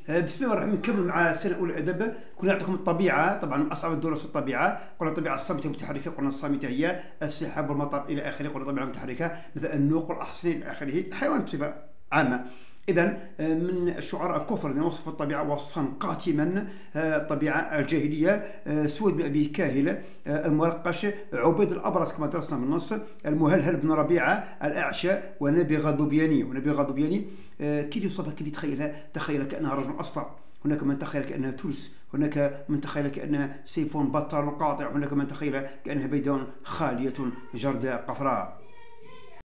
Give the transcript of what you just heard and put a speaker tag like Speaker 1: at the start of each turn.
Speaker 1: بسم الله الرحمن الرحيم. نكمل مع السنه الاولى الادب. كنا نعطيكم الطبيعه، طبعا من اصعب الدروس في الطبيعه. قلنا الطبيعه الصامته المتحركه، قلنا الصامته هي السحاب والمطر الى اخره. قلنا الطبيعه المتحركه مثل النوق والاحصنه الى اخره، الحيوان بصفه عامه. إذا من الشعراء الكفر الذين وصفوا الطبيعة وصفا قاتما، الطبيعة الجاهلية سويد بن أبي كاهل، المرقش، عبيد الأبرص كما درسنا من النص، المهلهل بن ربيعة، الأعشى، ونبغ ذبياني. كي يوصفها، كي تخيل كأنها رجل أصلع، هناك من تخيل كأنها ترس، هناك من تخيل كأنها سيف بطال قاطع، هناك من تخيل كأنها بيداء خالية جرداء قفراء.